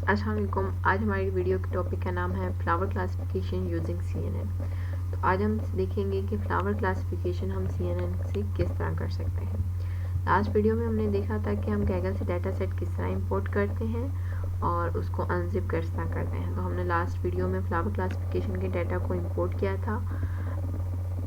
अस्सलाम वालेकुम। आज हमारी वीडियो के टॉपिक का नाम है फ्लावर क्लासिफिकेशन यूजिंग CNN। तो आज हम देखेंगे कि फ्लावर क्लासिफिकेशन हम CNN से किस तरह कर सकते हैं। लास्ट वीडियो में हमने देखा था कि हम गैगल से डाटा सेट किस तरह इंपोर्ट करते हैं और उसको अनजिप किस तरह करते हैं। तो हमने लास्ट वीडियो में फ्लावर क्लासिफिकेशन के डाटा को इंपोर्ट किया था।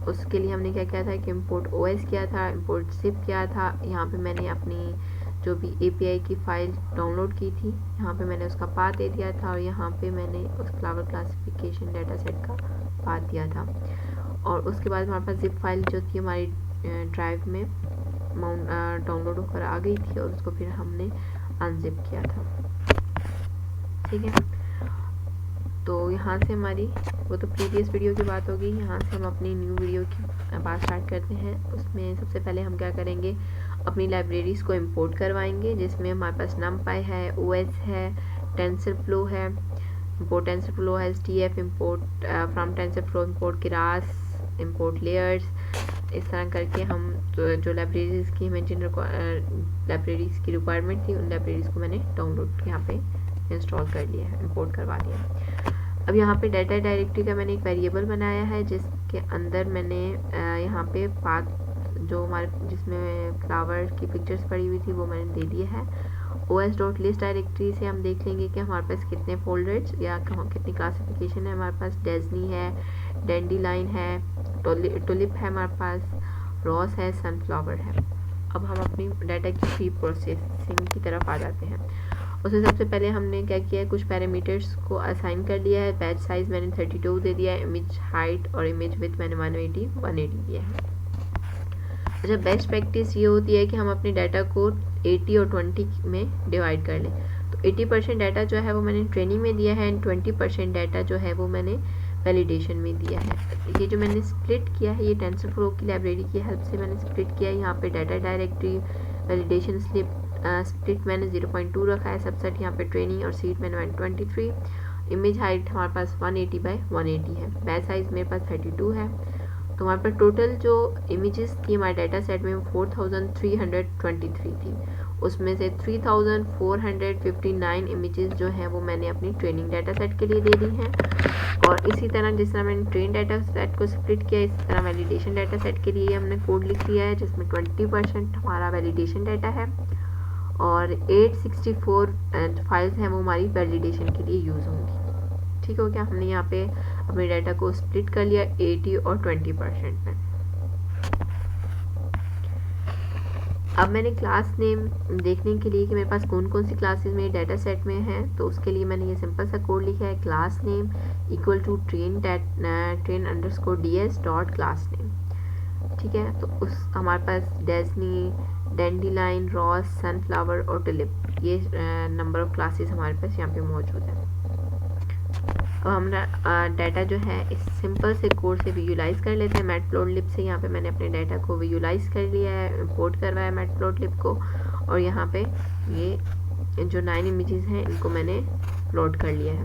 उसके लिए हमने क्या किया था कि इंपोर्ट OS किया था, इंपोर्ट जिप किया था। यहाँ पे मैंने अपनी जो भी API की फ़ाइल डाउनलोड की थी, यहाँ पे मैंने उसका पाथ दे दिया था और यहाँ पे मैंने उस फ्लावर क्लासिफिकेशन डाटा सेट का पाथ दिया था। और उसके बाद हमारे पास जिप फाइल जो थी हमारी ड्राइव में डाउनलोड होकर आ गई थी और उसको फिर हमने अनजिप किया था। ठीक है, तो यहाँ से हमारी वो तो प्रीवियस वीडियो की बात होगी। यहाँ से हम अपनी न्यू वीडियो की बात स्टार्ट करते हैं। उसमें सबसे पहले हम क्या करेंगे, अपनी लाइब्रेरीज को इंपोर्ट करवाएंगे, जिसमें हमारे पास numpy है, OS है, टेंसरफ्लो है, इंपोर्ट टेंसरफ्लो है, STF import from TensorFlow, import Keras, import layers. इस तरह करके हम जो लाइब्रेरीज की हमें जिन लाइब्रेरीज की रिक्वायरमेंट थी उन लाइब्रेरीज को मैंने डाउनलोड यहाँ पे इंस्टॉल कर लिया है, इंपोर्ट करवा लिया। अब यहाँ पे डाटा डायरेक्टरी का मैंने एक वेरिएबल बनाया है, जिसके अंदर मैंने यहाँ पे पाथ जो हमारे जिसमें फ्लावर की पिक्चर्स पड़ी हुई थी वो मैंने दे दिया है। os.list डायरेक्टरी से हम देख लेंगे कि हमारे पास कितने फोल्डर्स या कितनी क्लासिफिकेशन है। हमारे पास डेजनी है, डैंडीलाइन है, टुलिप है, हमारे पास रॉस है, सनफ्लावर है। अब हम अपनी डाटा की प्री प्रोसेसिंग की तरफ आ जाते हैं। उसमें सबसे पहले हमने क्या किया है, कुछ पैरामीटर्स को असाइन कर लिया है। बैच साइज मैंने 32 दे दिया है, इमेज हाइट और इमेज विड्थ मैंने 180 दिया है। अच्छा, बेस्ट प्रैक्टिस ये होती है कि हम अपने डाटा को 80 और 20 में डिवाइड कर लें। तो 80% डाटा जो है वो मैंने ट्रेनिंग में दिया है एंड 20% डाटा जो है वो मैंने वैलिडेशन में दिया है। ये जो मैंने स्प्लिट किया है ये टेंसरफ्लो की लाइब्रेरी की हेल्प से मैंने स्प्लिट किया है। यहाँ पे डाटा डायरेक्टरी वैलिडेशन स्प्लिट मैंने 0.2 रखा है, सबसेट यहाँ पे ट्रेनिंग और सीड मैंने 123। इमेज हाइट हमारे पास 180x180 है, बैच साइज मेरे पास 32 है। तो हमारे पास टोटल जो इमेजेस थी हमारे डाटा सेट में 4323 थी। उसमें से 3459 इमेजेस जो हैं वो मैंने अपनी ट्रेनिंग डाटा सेट के लिए दे दी हैं। और इसी तरह जिस तरह मैंने ट्रेन डाटा सेट को स्प्लिट किया, इसी तरह वैलिडेशन डाटा सेट के लिए हमने कोड लिख लिया है, जिसमें 20% हमारा वैलिडेशन डाटा है और 864 फाइल्स हैं वो हमारी वैलिडेशन के लिए यूज़ होंगी। ठीक हो गया, हमने यहाँ पे अपने डाटा को स्प्लिट कर लिया 80 और 20% में। अब मैंने क्लास नेम देखने के लिए कि मेरे पास कौन कौन सी क्लासेस मेरे डाटा सेट में हैं, तो उसके लिए मैंने ये सिंपल सा कोड लिखा है, class name equal to train_ds dot class name. ठीक है, तो उस हमारे पास डेजनी, डैंडीलाइन, रॉस, सनफ्लावर और टुलिप ये नंबर ऑफ क्लासेस हमारे पास यहाँ पे मौजूद है। अब हमारा डाटा जो है इस सिंपल से कोड से विजुलाइज कर लेते हैं। मैटप्लॉटलिब से यहाँ पे मैंने अपने डाटा को विजुलाइज कर लिया है, इंपोर्ट करवाया मैटप्लॉटलिब को और यहाँ पे ये जो 9 इमेजेस हैं इनको मैंने प्लॉट कर लिया है।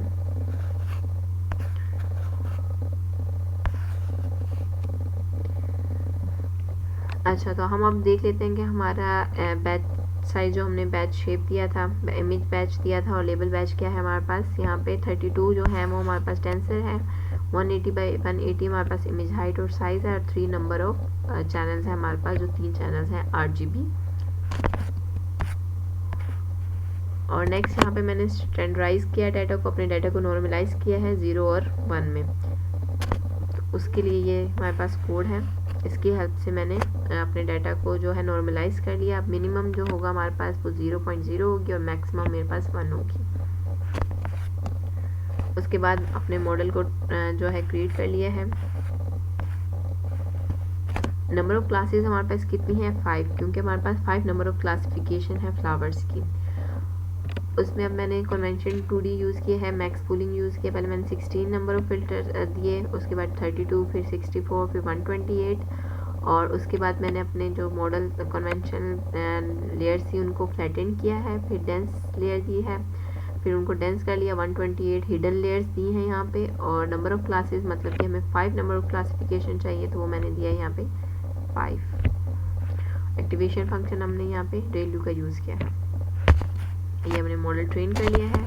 अच्छा, तो हम अब देख लेते हैं कि हमारा बैच साइज जो हमने बैच शेप दिया था, इमेज बैच दिया था और लेबल बैच क्या है हमारे पास यहाँ पे 32 जो है वो हमारे पास टेंसर है, 180x180 हमारे पास इमेज हाइट और साइज है और 3 नंबर ऑफ चैनल्स है हमारे पास, जो 3 चैनल्स हैं RGB। और नेक्स्ट यहाँ पे मैंने स्टैंडर्डाइज किया डाटा को, अपने डाटा को नॉर्मलाइज किया है 0 और 1 में। तो उसके लिए ये हमारे पास कोड है, इसकी हेल्प से मैंने अपने डाटा को जो है नॉर्मलाइज कर लिया। अब मिनिमम जो होगा हमारे पास वो 0.0 होगी और मैक्सिमम मेरे पास 1 होगी। उसके बाद अपने मॉडल को जो है क्रिएट कर लिया है। नंबर ऑफ क्लासेस हमारे पास कितनी है, 5, क्योंकि हमारे पास 5 नंबर ऑफ क्लासिफिकेशन है फ्लावर्स की। उसमें अब मैंने कन्वेंशन 2D यूज़ किया है, मैक्स पूलिंग यूज़ किया। पहले मैंने 16 नंबर ऑफ फिल्टर दिए, उसके बाद 32, फिर 64, फिर 128 और उसके बाद मैंने अपने जो मॉडल कन्वेंशन लेयर्स थी उनको फ्लैटन किया है, फिर डेंस लेयर दी है, फिर उनको डेंस कर लिया। 128 हिडन लेयर्स दी हैं यहाँ पे और नंबर ऑफ क्लासेस मतलब कि हमें 5 नंबर ऑफ क्लासिफिकेशन चाहिए तो वो मैंने दिया है यहाँ पे 5। एक्टिवेशन फंक्शन हमने यहाँ पे रेलू का यूज़ किया है। ये हमने मॉडल ट्रेन कर लिया है।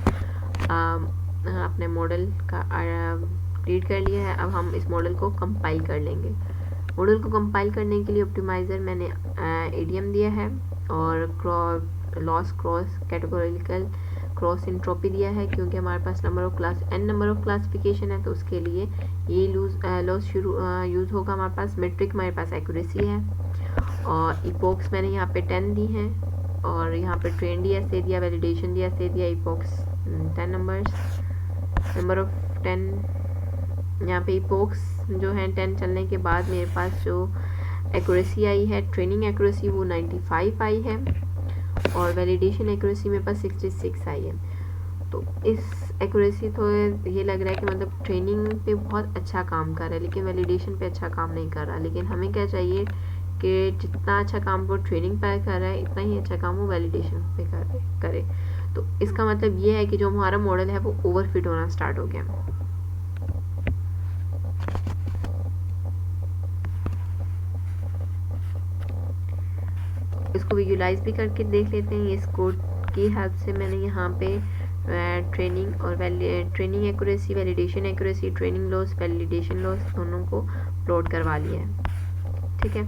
अपने मॉडल का क्रिएट कर लिया है। अब हम इस मॉडल को कंपाइल कर लेंगे। मॉडल को कंपाइल करने के लिए ऑप्टिमाइज़र मैंने एडीएम दिया है और loss cross categorical cross entropy दिया है, क्योंकि हमारे पास नंबर ऑफ क्लासिफिकेशन है, तो उसके लिए ये लॉस यूज़ होगा। हमारे पास मेट्रिक, हमारे पास एक्यूरेसी है, और इपोक्स मैंने यहाँ पे 10 दी हैं, और यहाँ पे ट्रेंड दिया ऐसे दिया, वैलिडेशन दिया ऐसे दिया, इपोक्स 10 नंबर ऑफ 10। यहाँ पे इपोक्स जो है 10 चलने के बाद मेरे पास जो एक्यूरेसी आई है, ट्रेनिंग एक्यूरेसी, वो 95 आई है, और वैलिडेशन एक्यूरेसी मेरे पास 66 आई है। तो इस एक्यूरेसी तो ये लग रहा है कि मतलब ट्रेनिंग पे बहुत अच्छा काम कर रहा है, लेकिन वैलिडेशन पे अच्छा काम नहीं कर रहा। लेकिन हमें क्या चाहिए कि जितना अच्छा काम वो ट्रेनिंग पे कर रहा है, इतना ही अच्छा काम वो वैलिडेशन पे करे। तो इसका मतलब ये है कि जो हमारा मॉडल है वो ओवरफिट होना स्टार्ट हो गया। इसको विजुलाइज भी करके देख लेते हैं। इस कोड की हेल्प से मैंने यहाँ पे ट्रेनिंग और training accuracy, validation accuracy, training loss, validation loss दोनों को प्लॉट करवा लिया है। ठीक है,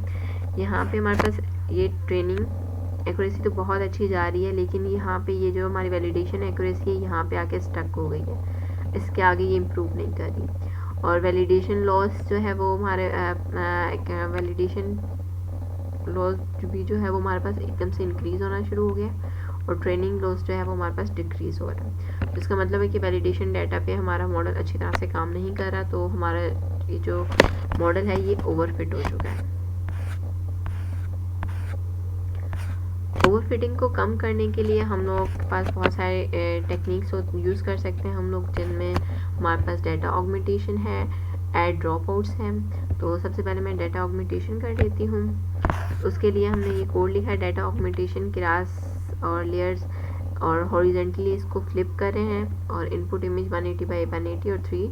यहाँ पे हमारे पास ये ट्रेनिंग एक्यूरेसी तो बहुत अच्छी जा रही है, लेकिन यहाँ पे ये जो हमारी वैलिडेशन एक्यूरेसी है यहाँ पे आके स्टक हो गई है, इसके आगे ये इम्प्रूव नहीं कर रही। और वैलिडेशन लॉस जो है वो हमारे वैलिडेशन लॉस भी जो है वो हमारे पास एकदम से इंक्रीज होना शुरू हो गया, और ट्रेनिंग लॉस जो है वो हमारे पास डिक्रीज हो रहा है। तो इसका मतलब है कि वैलिडेशन डाटा पे हमारा मॉडल अच्छी तरह से काम नहीं कर रहा, तो हमारा ये जो मॉडल है ये ओवरफिट हो चुका है। ओवरफिटिंग को कम करने के लिए हम लोग के पास बहुत सारे टेक्निक्स यूज़ कर सकते हैं हम लोग, जिनमें हमारे पास डाटा ऑगमेंटेशन है, ऐड ड्रॉप आउट्स हैं। तो सबसे पहले मैं डाटा ऑगमेंटेशन कर लेती हूँ। उसके लिए हमने ये कोड लिखा है, डाटा ऑगमेंटेशन क्लास और लेयर्स, और हॉरिजेंटली इसको फ्लिप कर रहे हैं, और इनपुट इमेज 180 बाई 180 और 3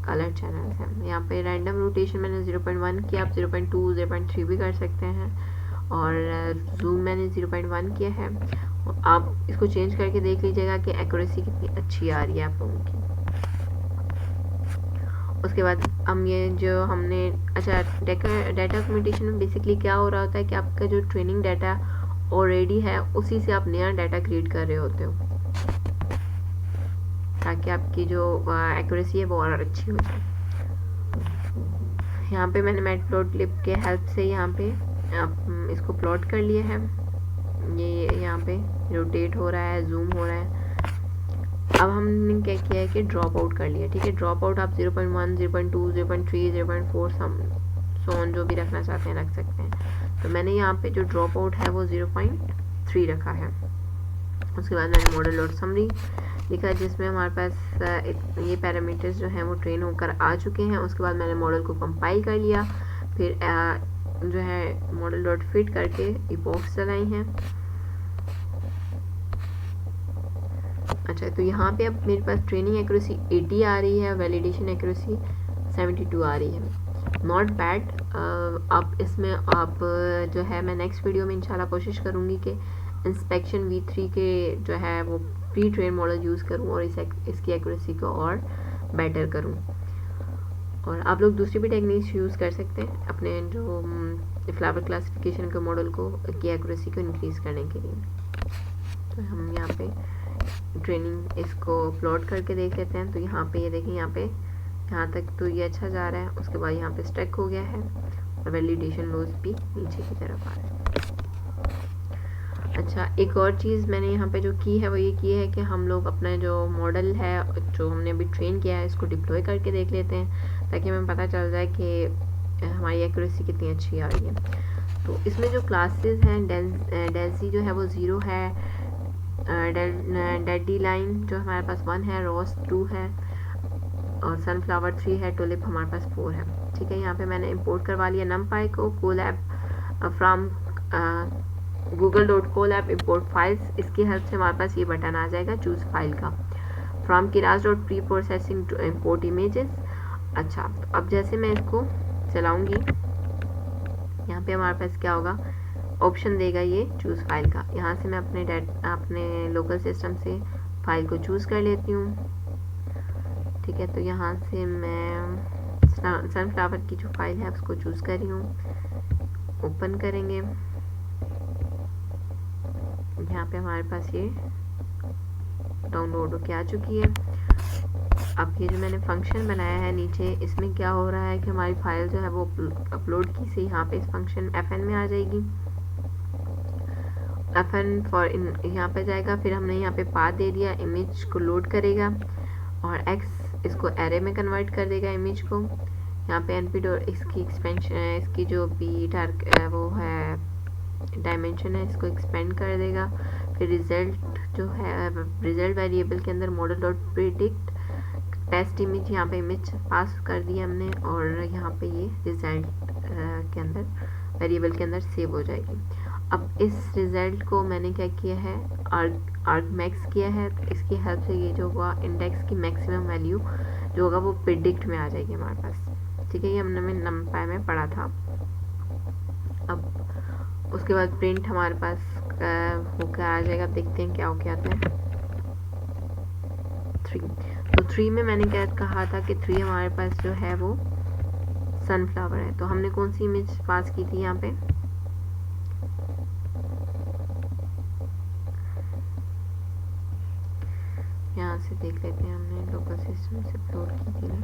कलर चैनल्स हैं। यहाँ पे रैंडम रोटेशन मैंने 0.1 किया, आप 0.2 0.3 भी कर सकते हैं, और जूम मैंने 0.1 किया है। आप इसको चेंज करके देख लीजिएगा कि एक्यूरेसी कितनी अच्छी आ रही है आप लोगों की। उसके बाद हम ये जो हमने डाटा ऑगमेंटेशन में बेसिकली क्या हो रहा होता है कि आपका जो ट्रेनिंग डाटा ऑलरेडी है उसी से आप नया डाटा क्रिएट कर रहे होते हो, ताकि आपकी जो एक्यूरेसी है वो और अच्छी हो जाए। यहाँ पे मैंने मैटप्लॉटलिब के हेल्प से यहाँ पे आप इसको प्लॉट कर लिया है। ये यहाँ पे रोटेट हो रहा है, जूम हो रहा है। अब हमने क्या किया है कि ड्रॉप आउट कर लिया। ठीक है, ड्रॉप आउट आप 0.1 0.2 0.3 0.4 सोन जो भी रखना चाहते हैं रख सकते हैं। तो मैंने यहाँ पे जो ड्रॉप आउट है वो 0.3 रखा है। उसके बाद मैंने मॉडल डॉट समरी लिखा, जिसमें हमारे पास ये पैरामीटर्स जो हैं वो ट्रेन होकर आ चुके हैं। उसके बाद मैंने मॉडल को कंपाइल कर लिया, फिर जो है मॉडल डॉट फिट करके इपोक्स चलाई हैं। अच्छा, तो यहाँ पे अब मेरे पास ट्रेनिंग एक्यूरेसी 80 आ रही है, वैलिडेशन एक्यूरेसी 72 आ रही है। Not bad. अब इसमें आप जो है मैं नेक्स्ट वीडियो में इंशाल्लाह कोशिश करूँगी कि इंस्पेक्शन V3 के जो है वो प्री ट्रेन मॉडल यूज़ करूँ और इसकी एक्यूरेसी को और बेटर करूँ। और आप लोग दूसरी भी टेक्निक्स यूज़ कर सकते हैं अपने जो फ्लावर क्लासिफिकेशन के मॉडल को की एक्यूरेसी को इंक्रीज़ करने के लिए। तो हम यहाँ पे ट्रेनिंग इसको प्लॉट करके देख लेते हैं। तो यहाँ पे ये देखें, यहाँ तक तो ये अच्छा जा रहा है। उसके बाद यहाँ पे स्टक हो गया है, और वैलिडेशन लॉस भी नीचे की तरफ आ रहा है। अच्छा, एक और चीज़ मैंने यहाँ पे जो की है वो ये की है कि हम लोग अपना जो मॉडल है जो हमने अभी ट्रेन किया है इसको डिप्लॉय करके देख लेते हैं, ताकि हमें पता चल जाए कि हमारी एक्यूरेसी कितनी अच्छी आ रही है। तो इसमें जो क्लासेस हैं, डेंसी जो है वो 0 है, डेडी लाइन जो हमारे पास 1 है, रोस 2 है, और सनफ्लावर 3 है, टुलिप हमारे पास 4 है। ठीक है, यहाँ पे मैंने इंपोर्ट करवा लिया नमपाई को, Colab from google.colab import files। इसकी हेल्प से हमारे पास ये बटन आ जाएगा चूज फाइल का, from Keras preprocessing to import images. अच्छा, तो अब जैसे मैं इसको चलाऊंगी, यहाँ पे हमारे पास क्या होगा, ऑप्शन देगा ये चूज फाइल का। यहाँ से मैं अपने लोकल सिस्टम से फाइल को चूज़ कर लेती हूँ। ठीक है, तो यहाँ से मैं सनफ्लावर की जो फाइल है उसको चूज़ कर रही हूँ। ओपन करेंगे, यहाँ पे हमारे पास ये डाउनलोड होके आ चुकी है। अब ये जो मैंने फंक्शन बनाया है नीचे, इसमें क्या हो रहा है कि हमारी फाइल जो है वो अपलोड की से यहाँ पे इस फंक्शन fn में आ जाएगी। fn फॉर इन यहाँ पे जाएगा, फिर हमने यहाँ पे पाथ दे दिया, इमेज को लोड करेगा और x इसको एरे में कन्वर्ट कर देगा इमेज को। यहाँ पे np इसकी एक्सपेंशन इसकी जो भी डार्क वो है डायमेंशन है इसको एक्सपेंड कर देगा। फिर रिजल्ट जो है रिजल्ट वेरिएबल के अंदर model dot predict test image, यहाँ पे इमेज पास कर दी हमने और यहाँ पे ये रिजल्ट के अंदर वेरिएबल के अंदर सेव हो जाएगी। अब इस रिजल्ट को मैंने क्या किया है, आर्गमैक्स किया है। तो इसकी हेल्प से ये जो होगा इंडेक्स की मैक्सिमम वैल्यू जो होगा वो प्रिडिक्ट में आ जाएगी हमारे पास। ठीक है, ये हमने नंपाई में पढ़ा था। अब उसके बाद प्रिंट हमारे पास होकर आ जाएगा। देखते हैं क्या हो क्या आता है। 3 तो 3 में मैंने क्या कहा था कि 3 हमारे पास जो है वो सनफ्लावर है। तो हमने कौन सी इमेज पास की थी यहाँ पे, यहाँ से देख लेते हैं, हमने लोकल सिस्टम से अपलोड की थी ना,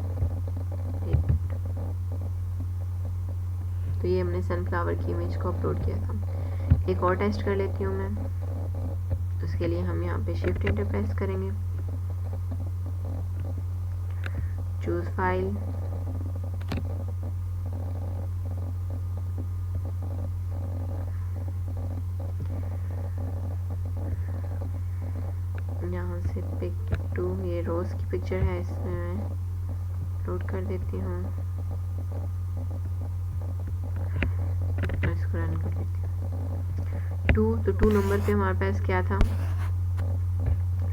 तो ये हमने सनफ्लावर की इमेज को अपलोड किया था। एक और टेस्ट कर लेती हूँ मैं। उसके लिए हम यहाँ पे शिफ्ट एंटर प्रेस करेंगे, चूज फाइल, यहाँ से पिक टू, ये रोज की पिक्चर है, इसमें मैं लोड कर देती हूँ, इसको रन कर देती हूँ। 2 तो 2 नंबर पे हमारे पास क्या था,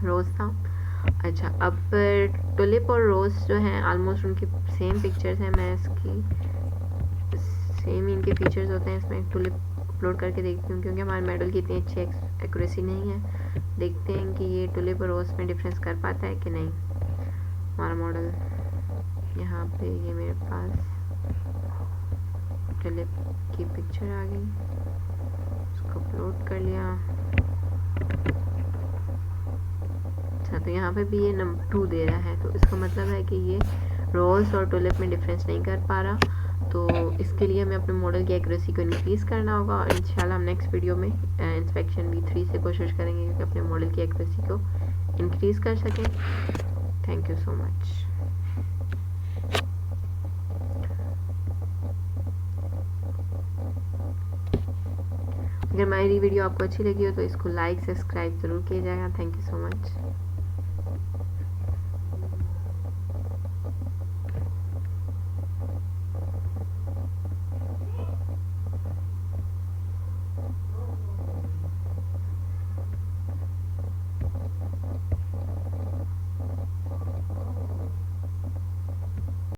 रोज था। अच्छा, अब टुलिप और रोज जो हैं ऑलमोस्ट उनकी सेम पिक्चर्स हैं। मैं इसकी सेम इनके फीचर्स होते हैं। इसमें टुलिप अपलोड करके देखती हूँ क्योंकि हमारे मॉडल की इतनी अच्छी एक्यूरेसी नहीं है। देखते हैं कि ये टुलिप और रोज में डिफरेंस कर पाता है कि नहीं हमारा मॉडल। यहाँ पे ये मेरे पास टुलिप की पिक्चर आ गई, उसको अपलोड कर लिया। अच्छा, तो यहाँ पे भी ये नंबर 2 दे रहा है, तो इसका मतलब है कि ये रोज और टुलिप में डिफरेंस नहीं कर पा रहा। तो इसके लिए हमें अपने मॉडल की एक्यूरेसी को इंक्रीज़ करना होगा और इंशाल्लाह हम नेक्स्ट वीडियो में इंस्पेक्शन V3 से कोशिश करेंगे कि अपने मॉडल की एक्यूरेसी को इंक्रीज़ कर सकें। Thank you so much. अगर हमारी वीडियो आपको अच्छी लगी हो तो इसको लाइक सब्सक्राइब ज़रूर किया जाएगा। Thank you so much.